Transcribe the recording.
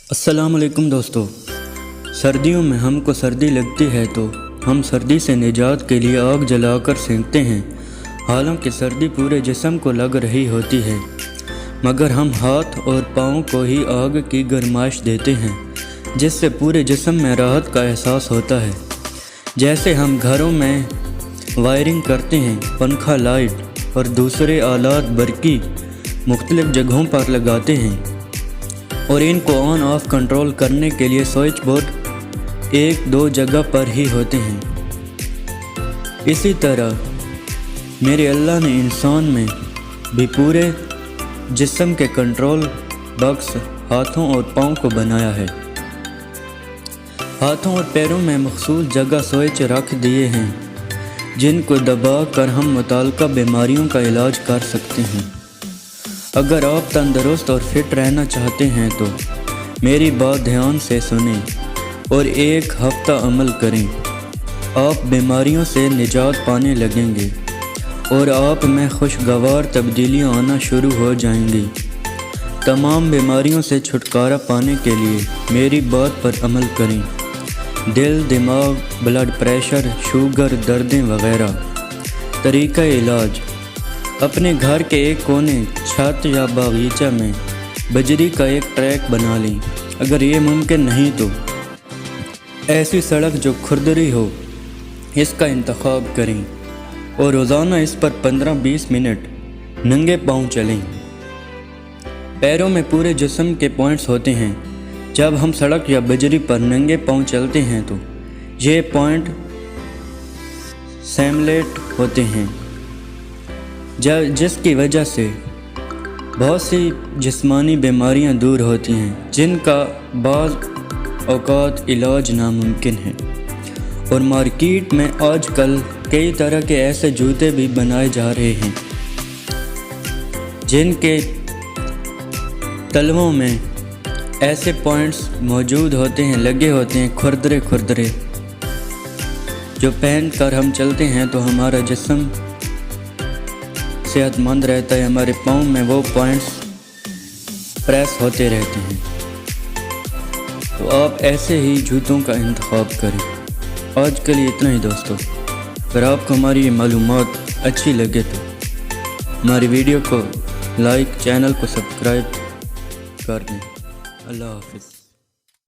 अस्सलाम वालेकुम दोस्तों। सर्दियों में हमको सर्दी लगती है तो हम सर्दी से निजात के लिए आग जलाकर सेंकते हैं। हालांकि सर्दी पूरे जिस्म को लग रही होती है, मगर हम हाथ और पाँव को ही आग की गर्माइश देते हैं, जिससे पूरे जिस्म में राहत का एहसास होता है। जैसे हम घरों में वायरिंग करते हैं, पंखा, लाइट और दूसरे आलात बरकी मुख्तलिफ़ जगहों पर लगाते हैं और इनको ऑन ऑफ कंट्रोल करने के लिए स्विच बोर्ड एक दो जगह पर ही होते हैं। इसी तरह मेरे अल्लाह ने इंसान में भी पूरे जिस्म के कंट्रोल बॉक्स हाथों और पाँव को बनाया है। हाथों और पैरों में मखसूस जगह स्विच रख दिए हैं, जिनको दबा कर हम मुताल्लिका बीमारियों का इलाज कर सकते हैं। अगर आप तंदुरुस्त और फिट रहना चाहते हैं तो मेरी बात ध्यान से सुनें और एक हफ्ता अमल करें। आप बीमारियों से निजात पाने लगेंगे और आप में खुशगवार तब्दीलियां आना शुरू हो जाएंगी। तमाम बीमारियों से छुटकारा पाने के लिए मेरी बात पर अमल करें। दिल, दिमाग, ब्लड प्रेशर, शुगर, दर्दें वगैरह। तरीका इलाज: अपने घर के एक कोने, छत या बागीचा में बजरी का एक ट्रैक बना लें। अगर ये मुमकिन नहीं तो ऐसी सड़क जो खुरदरी हो, इसका इंतखाब करें और रोज़ाना इस पर 15-20 मिनट नंगे पाँव चलें। पैरों में पूरे जिस्म के पॉइंट्स होते हैं। जब हम सड़क या बजरी पर नंगे पाँव चलते हैं तो ये पॉइंट स्टिमुलेट होते हैं, जिसकी वजह से बहुत सी जिस्मानी बीमारियां दूर होती हैं, जिनका बाज़ औक़ात इलाज नामुमकिन है। और मार्केट में आजकल कई तरह के ऐसे जूते भी बनाए जा रहे हैं, जिनके तलवों में ऐसे पॉइंट्स मौजूद होते हैं, लगे होते हैं, खुरदरे, जो पहन कर हम चलते हैं तो हमारा जिस्म सेहतमंद रहता है। हमारे पाँव में वो पॉइंट्स प्रेस होते रहते हैं। तो आप ऐसे ही जूतों का इंतखाब करें। आज के लिए इतना ही दोस्तों। अगर आपको हमारी ये मालूमात अच्छी लगे तो हमारी वीडियो को लाइक, चैनल को सब्सक्राइब कर दें। अल्लाह हाफ़िज़।